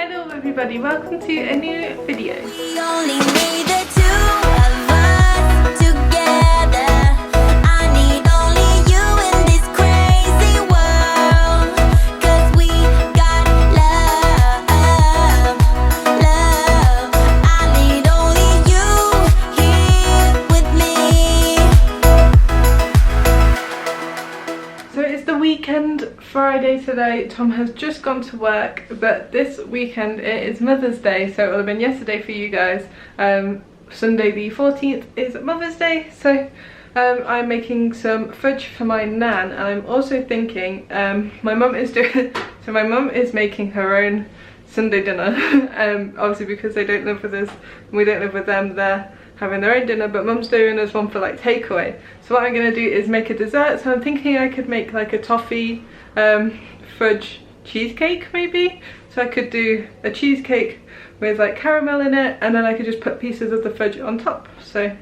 Hello everybody, welcome to a new video. We only need the two of us together. I need only you in this crazy world. 'Cause we got love, love. I need only you here with me. So it's the weekend, Friday today. Tom has just gone to work, but this weekend it is Mother's Day, so it will have been yesterday for you guys. Sunday the 14th is Mother's Day, so I'm making some fudge for my nan, and I'm also thinking my mum is doing so my mum is making her own Sunday dinner. Obviously because they don't live with us and we don't live with them, they're having their own dinner, but mum's doing us one for like takeaway. So what I'm going to do is make a dessert. So I'm thinking I could make like a toffee fudge cheesecake maybe. So I could do a cheesecake with like caramel in it, and then I could just put pieces of the fudge on top. So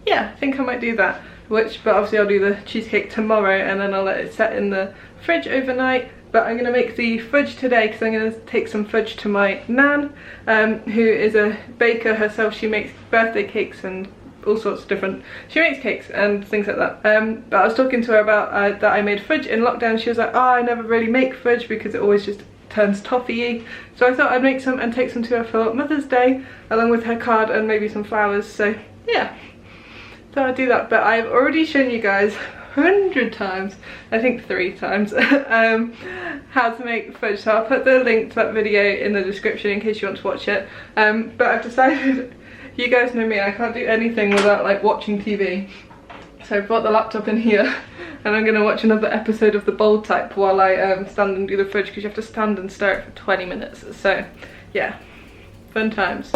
yeah, I think I might do that. But obviously I'll do the cheesecake tomorrow, and then I'll let it set in the fridge overnight. But I'm going to make the fudge today because I'm going to take some fudge to my nan, who is a baker herself. She makes birthday cakes and all sorts of different, she makes cakes and things like that. But I was talking to her about that I made fudge in lockdown. She was like, oh, I never really make fudge because it always just turns toffee-y. So I thought I'd make some and take some to her for Mother's Day along with her card and maybe some flowers. So yeah, so I'll do that. But I've already shown you guys 100 times, I think 3 times, how to make fudge. So I'll put the link to that video in the description in case you want to watch it. But I've decided, you guys know me, I can't do anything without like watching TV. So I brought the laptop in here and I'm going to watch another episode of The Bold Type while I stand and do the fudge, because you have to stand and stir it for 20 minutes. So yeah, fun times.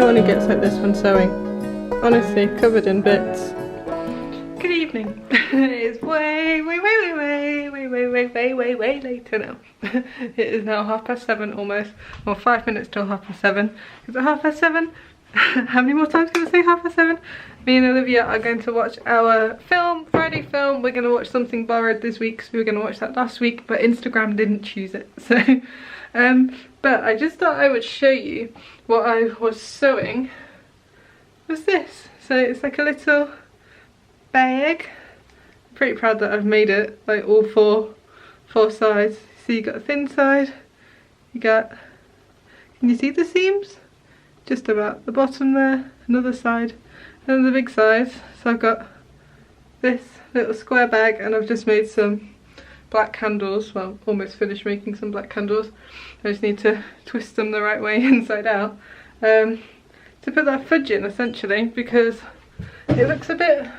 Who gets like this when sewing. Honestly, covered in bits. Good evening. It's way later now. It is now 7:30 almost, or 5 minutes till 7:30. Is it 7:30? How many more times can I say 7:30? Me and Olivia are going to watch our film, Friday film. We're going to watch Something Borrowed this week, so we were going to watch that last week, but Instagram didn't choose it. So, but I just thought I would show you what I was sewing. Was this? So it's like a little bag. I'm pretty proud that I've made it, like all four sides. So you got a thin side, you got, can you see the seams? Just about the bottom there, another side, and then the big sides. So I've got this little square bag, and I've just made some black candles. Well, almost finished making some black candles. I just need to twist them the right way inside out to put that fudge in, essentially, because it looks a bit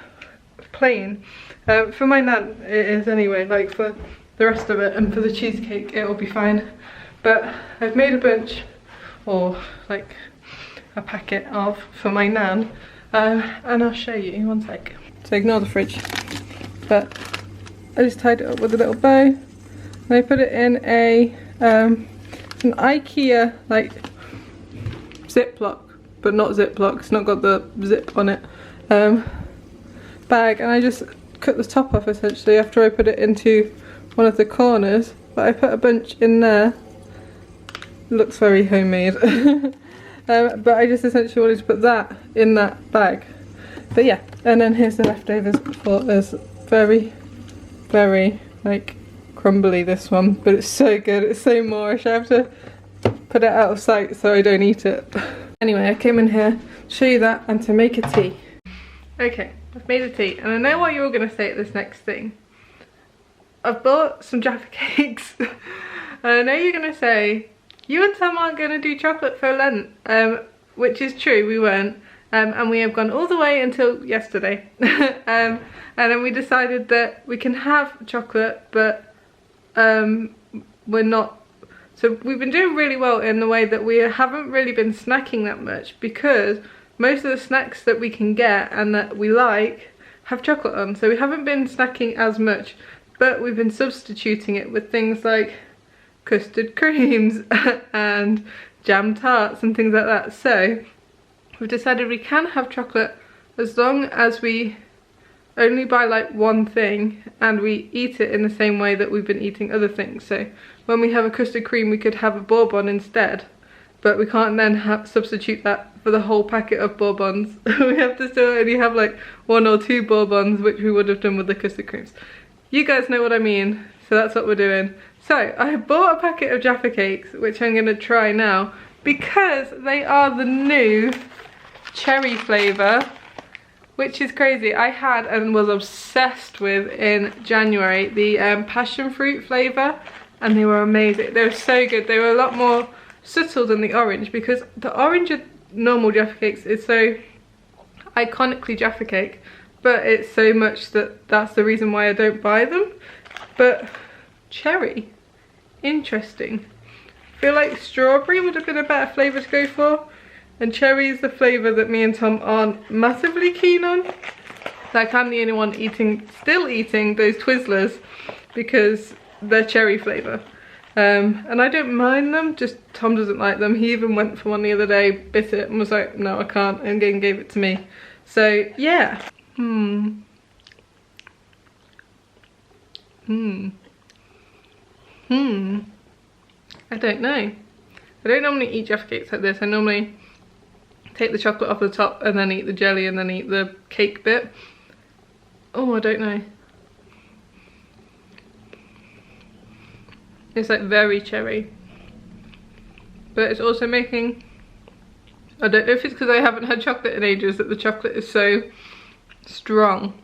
plain. For my nan it is anyway, like for the rest of it, and for the cheesecake it will be fine. But I've made a bunch, or like a packet of, for my nan, and I'll show you, one sec. So ignore the fridge, but I just tied it up with a little bow, and I put it in a an IKEA like Ziploc, but not Ziploc, it's not got the zip on it, bag, and I just cut the top off essentially after I put it into one of the corners. But I put a bunch in there. It looks very homemade. But I just essentially wanted to put that in that bag. But yeah, and then here's the leftovers for us. Very like crumbly, this one, but it's so good, it's so moorish. I have to put it out of sight so I don't eat it. Anyway, I came in here to show you that and to make a tea. Okay, I've made a tea, and I know what you're all going to say at this next thing. I've bought some Jaffa cakes I know you're going to say, you and Tom aren't going to do chocolate for Lent, which is true, we weren't. And we have gone all the way until yesterday. And then we decided that we can have chocolate, but we're not. So we've been doing really well in the way that we haven't really been snacking that much, because most of the snacks that we can get and that we like have chocolate on. So we haven't been snacking as much, but we've been substituting it with things like custard creams and jam tarts and things like that. So we've decided we can have chocolate as long as we only buy like one thing and we eat it in the same way that we've been eating other things. So when we have a custard cream, we could have a bourbon instead, but we can't then substitute that for the whole packet of bourbons. We have to still only have like 1 or 2 bourbons, which we would have done with the custard creams. You guys know what I mean, so that's what we're doing. So I bought a packet of Jaffa cakes, which I'm going to try now, because they are the new cherry flavour, which is crazy. I had and was obsessed with in January the passion fruit flavour, and they were amazing. They were so good. They were a lot more subtle than the orange, because the orange of normal Jaffa cakes is so iconically Jaffa cake, but it's so much that that's the reason why I don't buy them. But cherry, interesting. I feel like strawberry would have been a better flavour to go for, and cherry is the flavour that me and Tom aren't massively keen on. Like, I'm the only one still eating those Twizzlers because they're cherry flavour. And I don't mind them, just Tom doesn't like them. He even went for one the other day, bit it and was like, no I can't, and again gave it to me. So yeah. I don't know. I don't normally eat Jaffa cakes like this. I normally take the chocolate off the top and then eat the jelly and then eat the cake bit. Oh, I don't know. It's like very cherry. But it's also making, I don't know if it's because I haven't had chocolate in ages that the chocolate is so strong.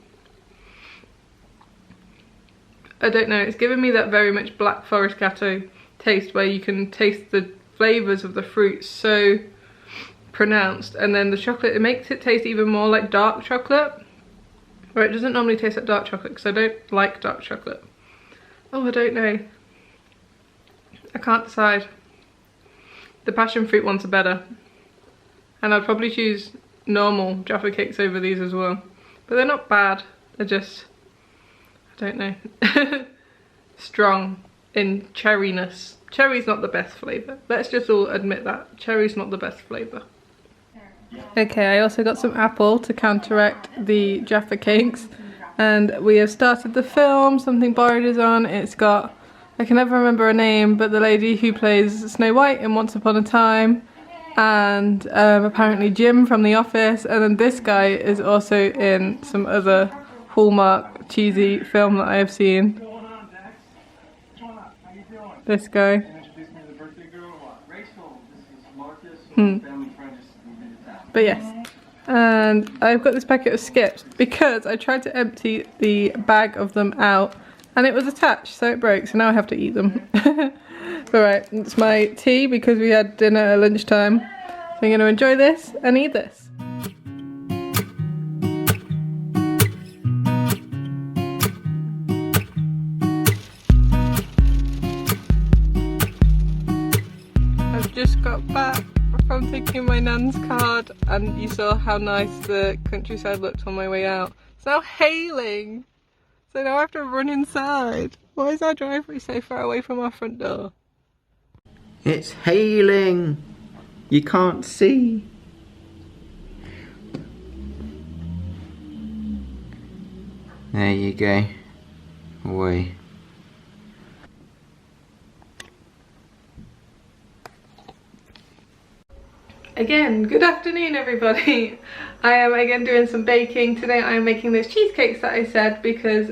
I don't know, it's giving me that very much Black Forest Gâteau taste, where you can taste the flavours of the fruit so pronounced, and then the chocolate, it makes it taste even more like dark chocolate, where it doesn't normally taste like dark chocolate, because I don't like dark chocolate. Oh, I don't know. I can't decide. The passion fruit ones are better, and I'd probably choose normal Jaffa cakes over these as well, but they're not bad, they're just, I don't know, strong in cherryness. Cherry's not the best flavour. Let's just all admit that. Cherry's not the best flavour. Okay, I also got some apple to counteract the Jaffa cakes. And we have started the film. Something Borrowed is on. It's got, I can never remember her name, but the lady who plays Snow White in Once Upon a Time. And apparently Jim from The Office. And then this guy is also in some other Hallmark cheesy film that I have seen. This guy. But yes, and I've got this packet of Skips because I tried to empty the bag of them out and it was attached, so it broke, so now I have to eat them. Alright, it's my tea because we had dinner at lunchtime, so I'm going to enjoy this and eat this. Just got back from taking my nan's card, and you saw how nice the countryside looked on my way out. It's now hailing, so now I have to run inside. Why is our driveway so far away from our front door? It's hailing. You can't see. There you go. Away. Again, good afternoon everybody. I am again doing some baking. Today I am making those cheesecakes that I said because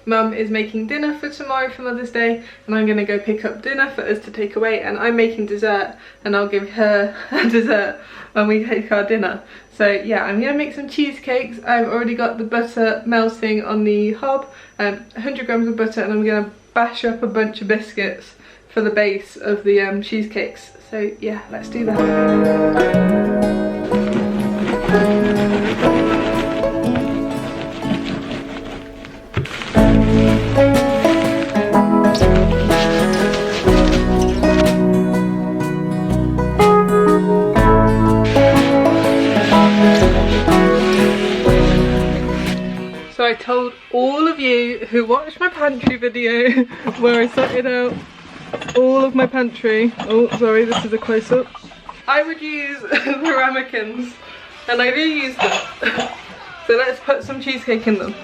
Mum is making dinner for tomorrow for Mother's Day, and I'm going to go pick up dinner for us to take away, and I'm making dessert and I'll give her a dessert when we take our dinner. So yeah, I'm going to make some cheesecakes. I've already got the butter melting on the hob, 100 grams of butter, and I'm going to bash up a bunch of biscuits for the base of the cheesecakes. So yeah, let's do that. So I told all of you who watched my pantry video where I sorted out all of my pantry. Oh, sorry, this is a close-up. I would use the ramekins, and I do use them. So let's put some cheesecake in them.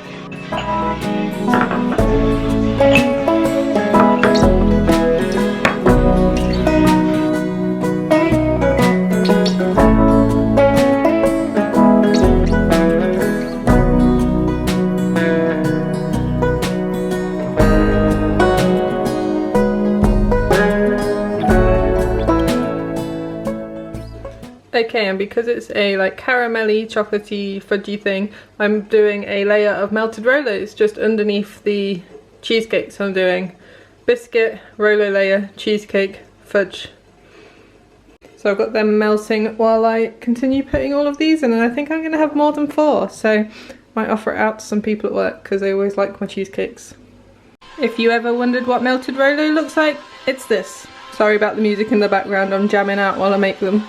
Okay, and because it's a like caramelly, chocolatey, fudgy thing, I'm doing a layer of melted Rolos just underneath the cheesecake. So I'm doing biscuit, Rolo layer, cheesecake, fudge. So I've got them melting while I continue putting all of these in, and I think I'm going to have more than 4. So might offer it out to some people at work because they always like my cheesecakes. If you ever wondered what melted Rolo looks like, it's this. Sorry about the music in the background, I'm jamming out while I make them.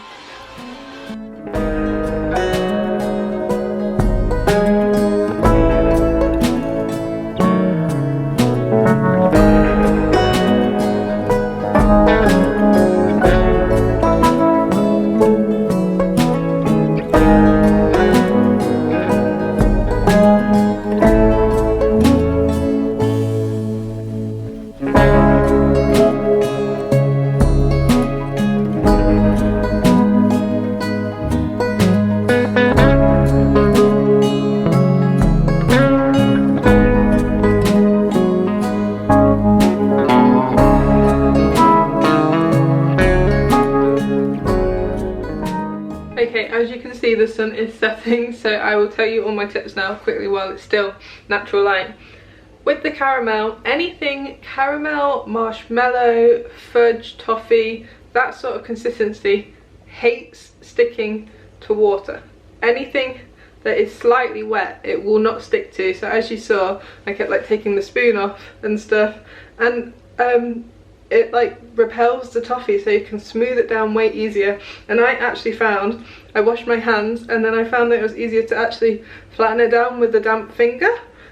Okay, as you can see the sun is setting, so I will tell you all my tips now quickly while it's still natural light. With the caramel, anything caramel, marshmallow, fudge, toffee, that sort of consistency hates sticking to water. Anything that is slightly wet, it will not stick to. So as you saw, I kept like taking the spoon off and stuff, and it like repels the toffee, so you can smooth it down way easier. And I actually found, I washed my hands and then I found that it was easier to actually flatten it down with the damp finger,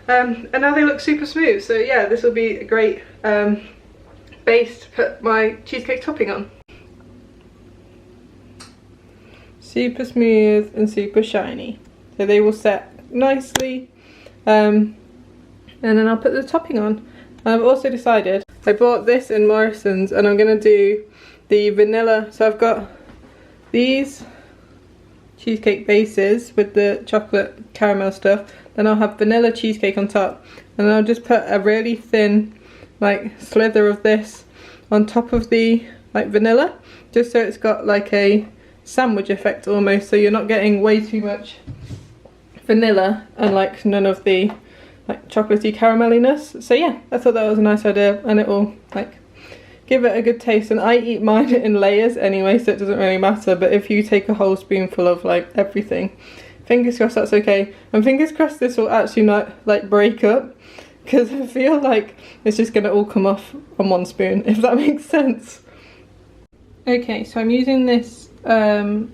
and now they look super smooth. So yeah, this will be a great base to put my cheesecake topping on. Super smooth and super shiny, so they will set nicely, and then I'll put the topping on. I've also decided, I bought this in Morrison's and I'm going to do the vanilla. So I've got these cheesecake bases with the chocolate caramel stuff, then I'll have vanilla cheesecake on top, and then I'll just put a really thin like slither of this on top of the like vanilla, just so it's got like a sandwich effect almost, so you're not getting way too much vanilla and like none of the like chocolatey caramelliness. So yeah, I thought that was a nice idea, and it will like give it a good taste. And I eat mine in layers anyway, so it doesn't really matter, but if you take a whole spoonful of like everything, fingers crossed that's okay. And fingers crossed this will actually not like break up, because I feel like it's just gonna all come off on one spoon, if that makes sense. Okay, so I'm using this BBC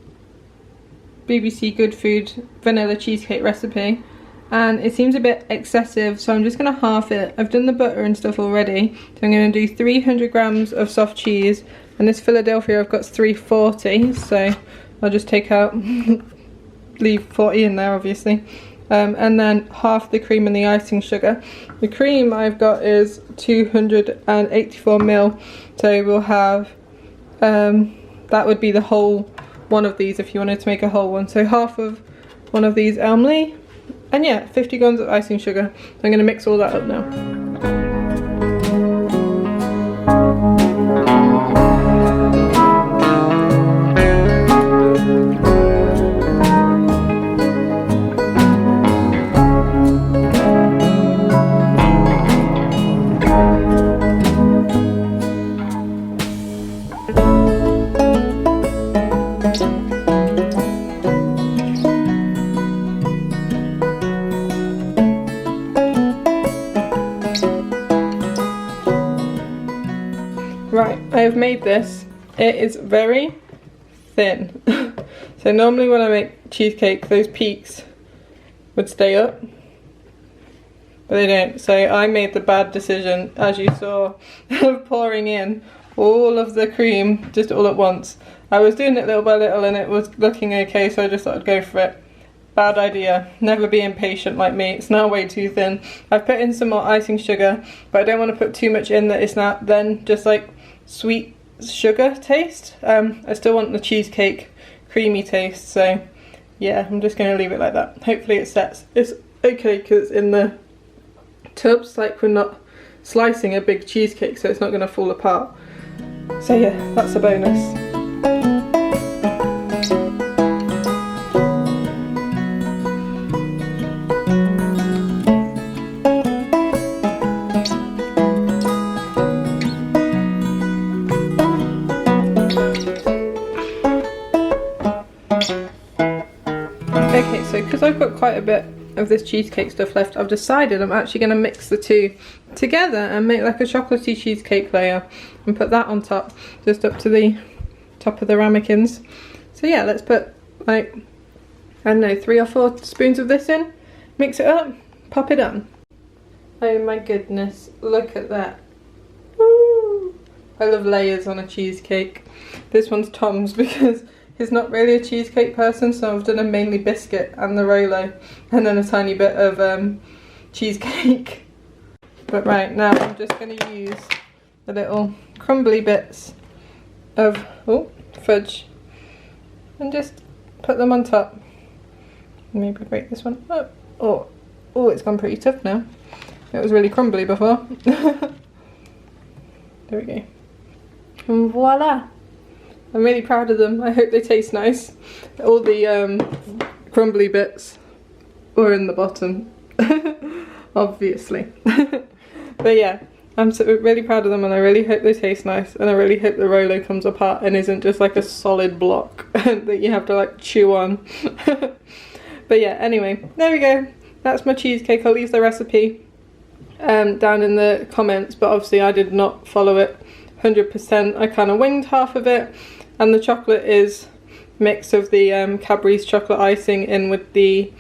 Goodfoods Vanilla Cheesecake recipe, and it seems a bit excessive, so I'm just going to half it. I've done the butter and stuff already, so I'm going to do 300 grams of soft cheese, and this Philadelphia I've got 340, so I'll just take out, leave 40 in there obviously, and then half the cream and the icing sugar. The cream I've got is 284 ml, so we'll have, that would be the whole one of these if you wanted to make a whole one, so half of one of these Elmley. And yeah, 50 grams of icing sugar. So I'm going to mix all that up now. Right, I have made this. It is very thin. So normally when I make cheesecake, those peaks would stay up, but they don't. So I made the bad decision, as you saw, of pouring in all of the cream just all at once. I was doing it little by little and it was looking okay, so I just thought I'd go for it. Bad idea. Never be impatient like me. It's now way too thin. I've put in some more icing sugar, but I don't want to put too much in that it's not then just like sweet sugar taste. I still want the cheesecake creamy taste, so yeah, I'm just going to leave it like that. Hopefully it sets. It's okay because it's in the tubs, like we're not slicing a big cheesecake, so it's not going to fall apart. So yeah, that's a bonus. Okay, so because I've got quite a bit of this cheesecake stuff left, I've decided I'm actually going to mix the two together and make like a chocolatey cheesecake layer and put that on top, just up to the top of the ramekins. So yeah, let's put like, I don't know, 3 or 4 spoons of this in, mix it up, pop it on. Oh my goodness, look at that. Woo! I love layers on a cheesecake. This one's Tom's because he's not really a cheesecake person, so I've done a mainly biscuit and the Rolo, and then a tiny bit of cheesecake. But right now I'm just going to use the little crumbly bits of fudge and just put them on top. Maybe break this one up. Oh, it's gone pretty tough now. It was really crumbly before. There we go. And voila! I'm really proud of them. I hope they taste nice. All the crumbly bits were in the bottom, obviously. But yeah, I'm really proud of them and I really hope they taste nice, and I really hope the Rolo comes apart and isn't just like a solid block that you have to like chew on. But yeah, anyway, there we go. That's my cheesecake. I'll leave the recipe down in the comments, but obviously I did not follow it 100%. I kind of winged half of it. And the chocolate is a mix of the Cadbury's chocolate icing in with the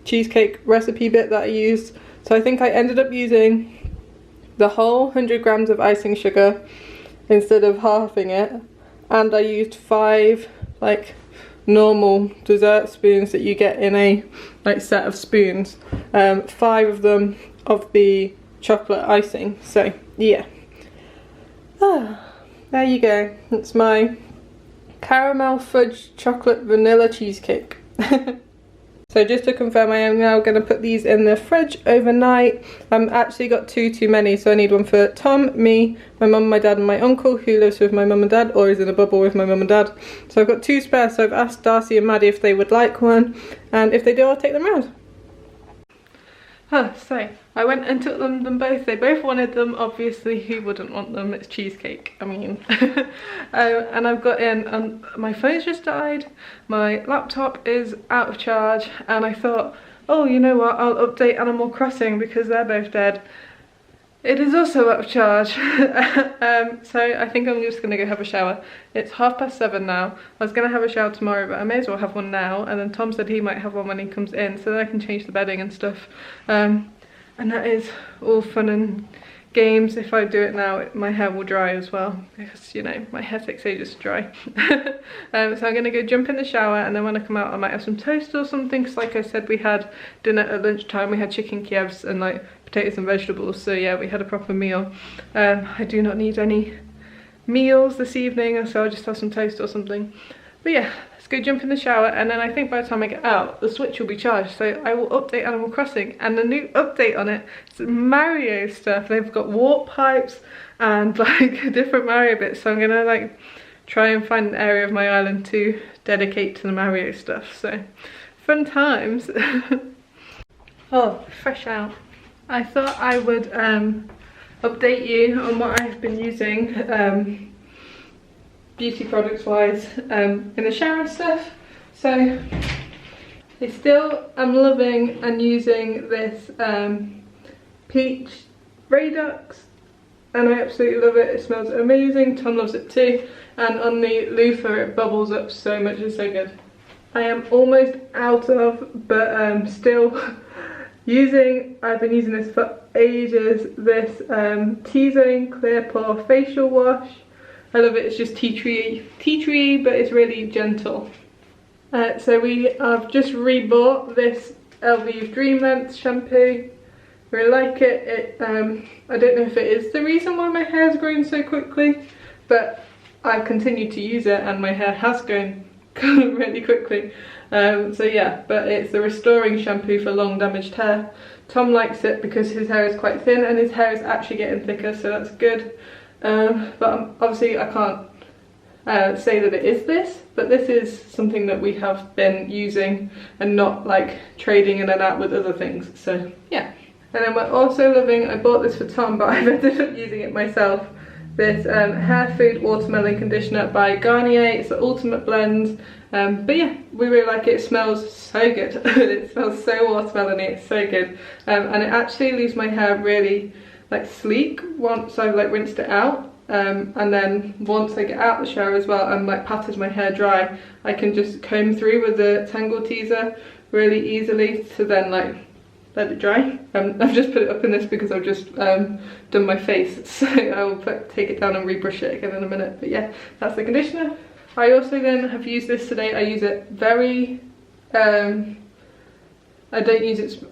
cheesecake recipe bit that I used. So I think I ended up using the whole 100 grams of icing sugar instead of halving it. And I used 5 like normal dessert spoons that you get in a like set of spoons. 5 of them of the chocolate icing. So yeah. There you go. It's my caramel fudge chocolate vanilla cheesecake. So just to confirm, I am now going to put these in the fridge overnight. I've actually got 2 too many, so I need one for Tom, me, my mum, my dad and my uncle who lives with my mum and dad or is in a bubble with my mum and dad. So I've got 2 spare, so I've asked Darcy and Maddie if they would like one, and if they do I'll take them round. So I went and took them both. They both wanted them. Obviously, who wouldn't want them? It's cheesecake. I mean, and I've got in, and my phone's just died. My laptop is out of charge, and I thought, oh, you know what? I'll update Animal Crossing because they're both dead. It is also out of charge. So I think I'm just gonna go have a shower. It's 7:30 now. I was gonna have a shower tomorrow, but I may as well have one now. And then Tom said he might have one when he comes in, so then I can change the bedding and stuff. And that is all fun and games. If I do it now, my hair will dry as well because, you know, my hair takes ages to dry. So I'm gonna go jump in the shower, and then when I come out I might have some toast or something, because like I said, we had dinner at lunchtime. We had chicken Kievs and like potatoes and vegetables, so yeah, we had a proper meal. I do not need any meals this evening, so I'll just have some toast or something. But yeah, let's go jump in the shower, and then I think by the time I get out the Switch will be charged, so I will update Animal Crossing. And the new update on it is Mario stuff. They've got warp pipes and like different Mario bits, so I'm gonna like try and find an area of my island to dedicate to the Mario stuff. So fun times. Oh, fresh out. I thought I would update you on what I've been using beauty products wise in the shower and stuff. So I still am loving and using this Peach Redux and I absolutely love it. It smells amazing. Tom loves it too, and on the loofah it bubbles up so much. It's so good. I am almost out of, but still using, I've been using this for ages, this T-Zone Clear Pore Facial Wash. I love it. It's just tea tree, but it's really gentle. So I've just rebought this LV Dream Length shampoo. Really like it. I don't know if it is the reason why my hair's growing so quickly, but I've continued to use it and my hair has grown really quickly. So yeah, but it's the restoring shampoo for long damaged hair. Tom likes it because his hair is quite thin and his hair is actually getting thicker, so that's good. But obviously I can't say that it is this, but this is something that we have been using and not like trading in and out with other things, so yeah. And then we're also loving, I bought this for Tom but I've ended up using it myself, this Hair Food Watermelon Conditioner by Garnier. It's the ultimate blend, but yeah, we really like it. It smells so good. It smells so watermelony, it's so good, and it actually leaves my hair really like sleek once I've like rinsed it out, and then once I get out the shower as well and like patted my hair dry, I can just comb through with the Tangle Teaser really easily to then like let it dry. I've just put it up in this because I've just done my face, so I will take it down and rebrush it again in a minute. But yeah, that's the conditioner. I also then have used this today. I use it very, I don't use it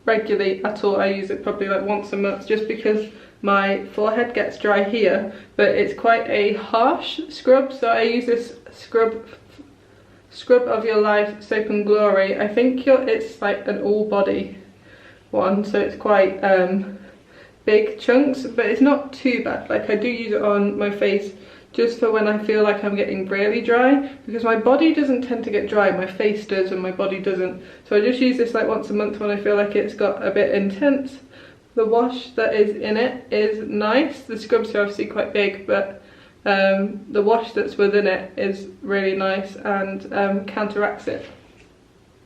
regularly at all. I use it probably like once a month just because my forehead gets dry here, but it's quite a harsh scrub, so I use this Scrub of Your Life Soap and Glory. I think it's like an all body one, so it's quite big chunks, but it's not too bad. Like I do use it on my face just for when I feel like I'm getting really dry, because my body doesn't tend to get dry, my face does and my body doesn't. So I just use this like once a month when I feel like it's got a bit intense. The wash that is in it is nice. The scrubs are obviously quite big, but the wash that's within it is really nice and counteracts it.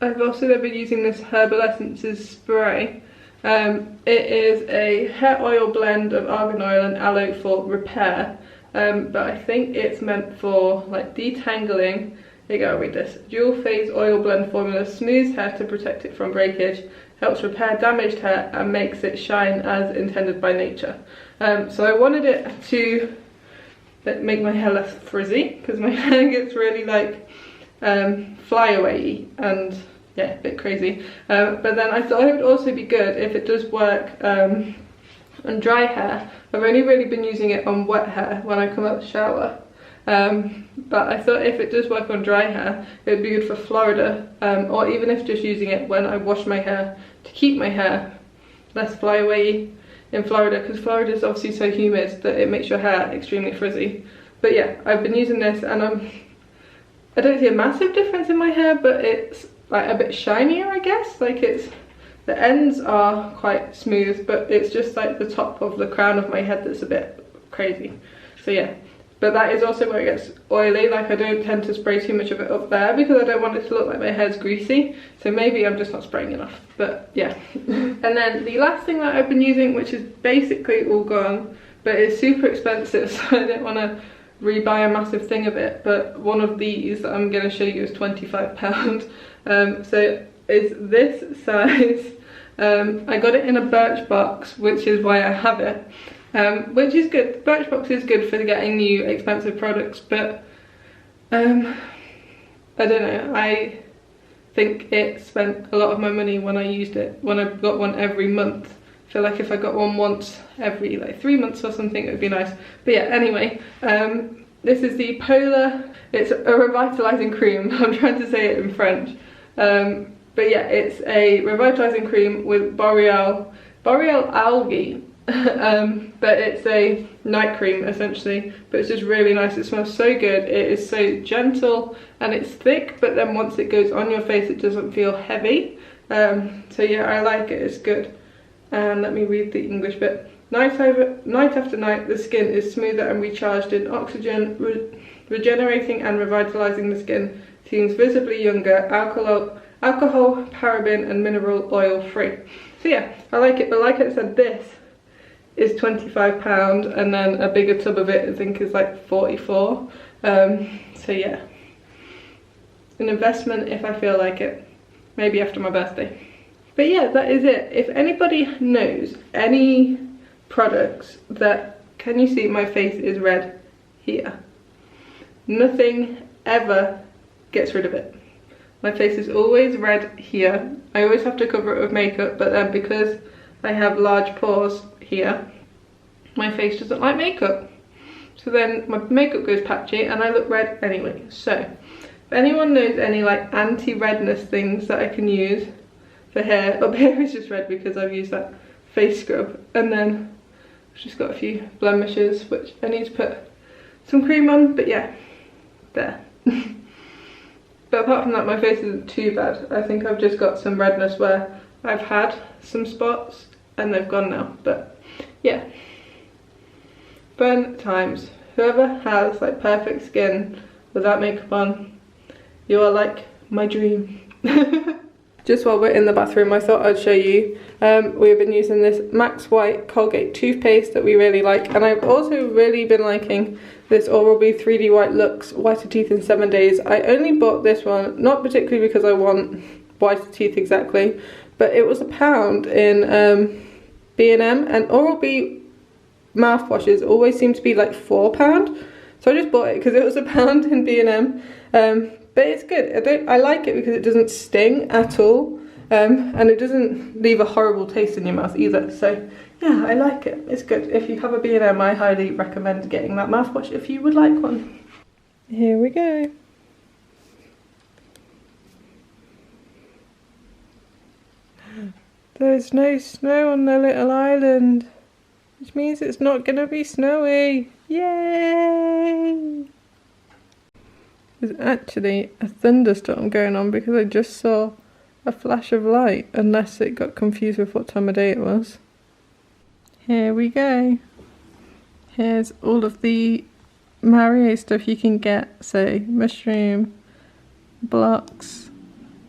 I've also been using this Herbal Essences spray. It is a hair oil blend of argan oil and aloe for repair, but I think it's meant for like detangling. Here you go, I'll read this. Dual phase oil blend formula smooths hair to protect it from breakage, helps repair damaged hair and makes it shine as intended by nature. So I wanted it to make my hair less frizzy, because my hair gets really like flyaway and yeah, a bit crazy. But then I thought it would also be good if it does work on dry hair. I've only really been using it on wet hair when I come out the shower. But I thought if it does work on dry hair, it would be good for Florida, or even if just using it when I wash my hair to keep my hair less flyaway in Florida, because Florida is obviously so humid that it makes your hair extremely frizzy. But yeah, I've been using this and I don't see a massive difference in my hair, but it's like a bit shinier, I guess. Like the ends are quite smooth, but it's just like the top of the crown of my head that's a bit crazy. So yeah, but that is also where it gets oily. Like I don't tend to spray too much of it up there because I don't want it to look like my hair's greasy, so maybe I'm just not spraying enough, but yeah. And then the last thing that I've been using, which is basically all gone, but it's super expensive, so I don't want to rebuy a massive thing of it, but one of these that I'm going to show you is £25. So it's this size. I got it in a birch box, which is why I have it. Which is good. Birchbox is good for getting new expensive products, but I don't know, I think it spent a lot of my money when I used it, when I got one every month. I feel like if I got one once every like 3 months or something, it would be nice. But yeah, anyway, this is the Polar, it's a revitalizing cream. I'm trying to say it in French. But yeah, it's a revitalizing cream with boreal algae. But it's a night cream essentially, but it's just really nice. It smells so good. It is so gentle and it's thick, but then once it goes on your face it doesn't feel heavy. So yeah, I like it, it's good. And let me read the English bit. Night after night the skin is smoother and recharged in oxygen, regenerating and revitalizing the skin. Seems visibly younger, alcohol, paraben and mineral oil free. So yeah, I like it, but like I said, this is £25, and then a bigger tub of it I think is like 44. So yeah, an investment if I feel like it, maybe after my birthday. But yeah, that is it. If anybody knows any products that, can you see my face is red here? Nothing ever gets rid of it. My face is always red here. I always have to cover it with makeup, but then because I have large pores here, my face doesn't like makeup. So then my makeup goes patchy and I look red anyway. So if anyone knows any like anti-redness things that I can use for hair, up here is just red because I've used that face scrub, and then I've just got a few blemishes which I need to put some cream on, but yeah, there. But apart from that, my face isn't too bad. I think I've just got some redness where I've had some spots and they've gone now, but yeah. Fun times. Whoever has like perfect skin without makeup on, you are like my dream. Just while we're in the bathroom, I thought I'd show you. We've been using this Max White Colgate toothpaste that we really like, and I've also really been liking this Oral-B 3D White Lux Whiter Teeth in 7 Days. I only bought this one, not particularly because I want whiter teeth exactly, but it was £1 in B&M, and Oral-B mouthwashes always seem to be like £4. So I just bought it because it was £1 in B&M. But it's good. I like it because it doesn't sting at all, and it doesn't leave a horrible taste in your mouth either. So yeah, I like it. It's good. If you have a B&M, I highly recommend getting that mouthwash if you would like one. Here we go. There's no snow on the little island, which means it's not going to be snowy. Yay! There's actually a thunderstorm going on because I just saw a flash of light, unless it got confused with what time of day it was. Here we go. Here's all of the Mario stuff you can get. So mushroom blocks,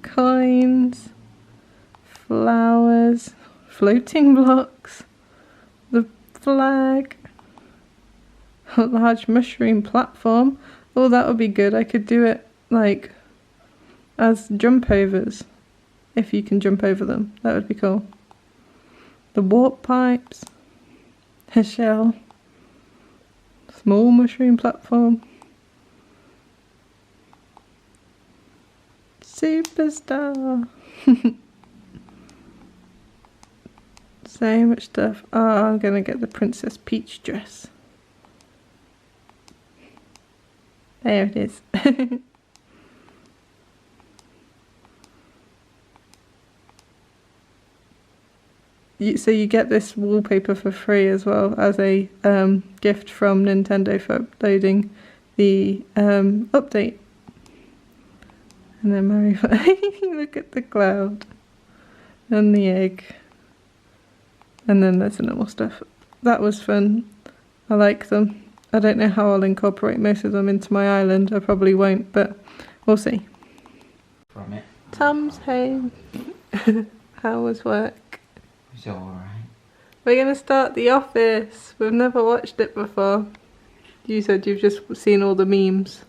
coins, flowers, floating blocks, the flag, a large mushroom platform. Oh, that would be good. I could do it like as jump overs, if you can jump over them. That would be cool. The warp pipes, a shell, small mushroom platform, superstar. So much stuff. Oh, I'm gonna get the Princess Peach dress. There it is. So you get this wallpaper for free as well as a gift from Nintendo for uploading the update. And then Mario, look at the cloud and the egg. And then there's the normal stuff. That was fun. I like them. I don't know how I'll incorporate most of them into my island. I probably won't, but we'll see. From it. Tom's home. How was work? It's alright. We're going to start The Office. We've never watched it before. You said you've just seen all the memes.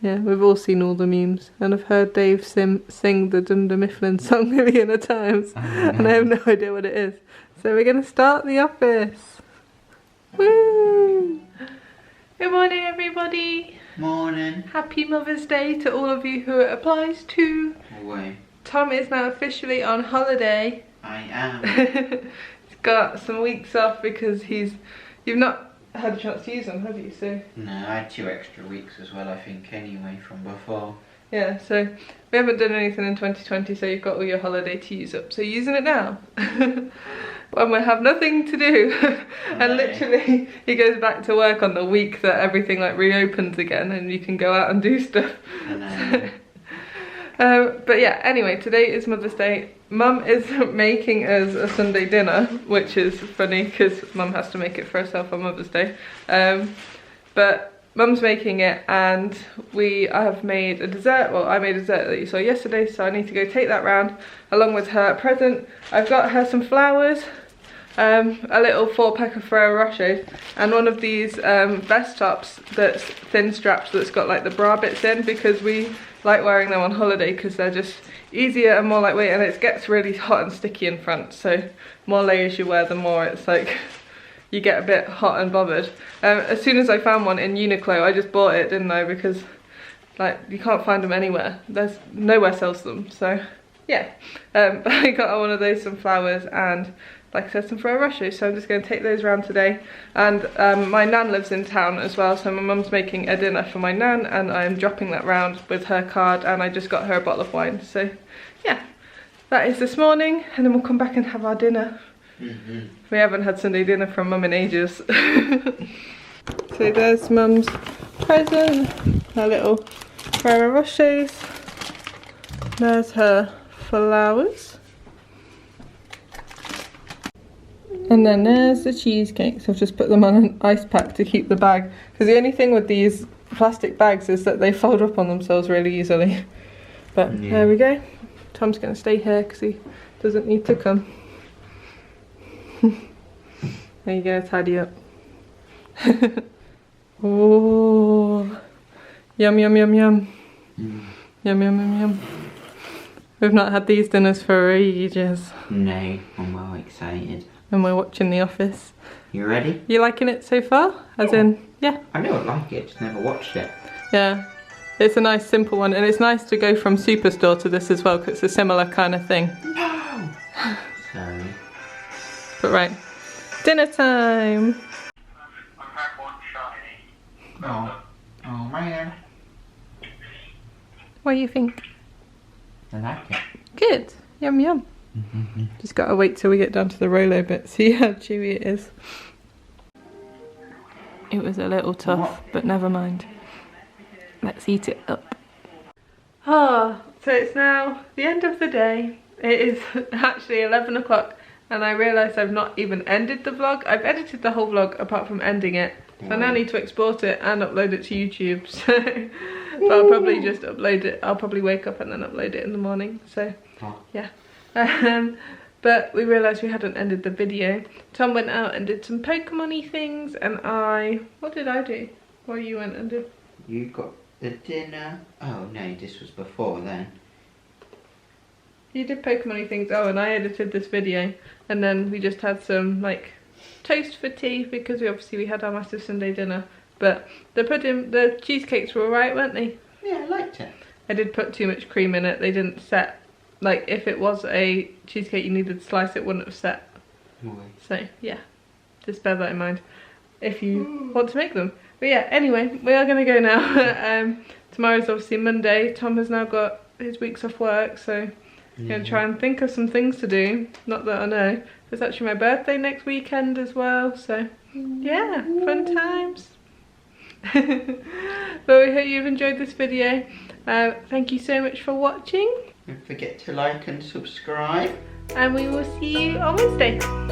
Yeah, we've all seen all the memes. And I've heard Dave sing the Dunder Mifflin song a million of times. And I have no idea what it is. So we're going to start The Office. Woo! Good morning, everybody. Morning. Happy Mother's Day to all of you who it applies to. Away. Tom is now officially on holiday. I am. He's got some weeks off because you've not had a chance to use them, have you? So No, I had 2 extra weeks as well, I think, anyway, from before. yeah, so we haven't done anything in 2020, so you've got all your holiday to use up. So you're using it now. When we have nothing to do. And literally he goes back to work on the week that everything like reopens again and you can go out and do stuff. I know. But yeah, anyway, today is Mother's Day. Mum is making us a Sunday dinner, which is funny because Mum has to make it for herself on Mother's Day. But Mum's making it, and I have made a dessert. Well, I made a dessert that you saw yesterday, so I need to go take that round along with her present. I've got her some flowers. a little 4-pack of Ferrero Rochers and one of these vest tops that's thin straps that's got like the bra bits in, because we like wearing them on holiday because they're just easier and more lightweight, and it gets really hot and sticky in front, so more layers you wear the more it's like you get a bit hot and bothered. As soon as I found one in Uniqlo, I just bought it, didn't I, because like you can't find them anywhere, there's nowhere sells them, so yeah. But I got one of those, some flowers, and like I said, some Ferrero Rochers, so I'm just going to take those around today. And my nan lives in town as well, so my mum's making a dinner for my nan and I'm dropping that round with her card, and I just got her a bottle of wine. So yeah, that is this morning, and then we'll come back and have our dinner. We haven't had Sunday dinner from mum in ages. So there's mum's present, her little Ferrero Rochers. There's her flowers. And then there's the cheesecakes. I've just put them on an ice pack to keep the bag, because the only thing with these plastic bags is that they fold up on themselves really easily. But yeah, there we go. Tom's going to stay here because he doesn't need to come. There you go, tidy up. Oh, yum yum yum yum. Yum yum yum yum. We've not had these dinners for ages. No, I'm well excited. And we're watching The Office. You ready? You liking it so far? As in, yeah. I don't like it, just never watched it. Yeah, it's a nice simple one, and it's nice to go from Superstore to this as well, because it's a similar kind of thing. No! Sorry. But right, dinner time! Oh, oh man. What do you think? I like it. Good, yum yum. Just gotta wait till we get down to the Rolo bit, see how chewy it is. It was a little tough, but never mind. Let's eat it up. Ah, so it's now the end of the day. It is actually 11 o'clock and I realised I've not even ended the vlog. I've edited the whole vlog apart from ending it. So I now need to export it and upload it to YouTube. So but I'll probably just upload it. I'll probably wake up and then upload it in the morning. So yeah. But we realised we hadn't ended the video. Tom went out and did some Pokemon-y things, and what did I do while you went and did? You got the dinner. Oh no, this was before then. You did Pokemon-y things, oh, and I edited this video, and then we just had some like toast for tea, because we had our massive Sunday dinner. But the cheesecakes were alright, weren't they? Yeah, I liked it. I did put too much cream in it. They didn't set. Like, if it was a cheesecake you needed to slice, it wouldn't have set. So, yeah. Just bear that in mind if you want to make them. But yeah, anyway, we are going to go now. Tomorrow's obviously Monday. Tom has now got his weeks off work, so I'm going to try and think of some things to do. Not that I know. It's actually my birthday next weekend as well, so yeah, fun times. But we hope you've enjoyed this video. Thank you so much for watching. Don't forget to like and subscribe. And we will see you on Wednesday.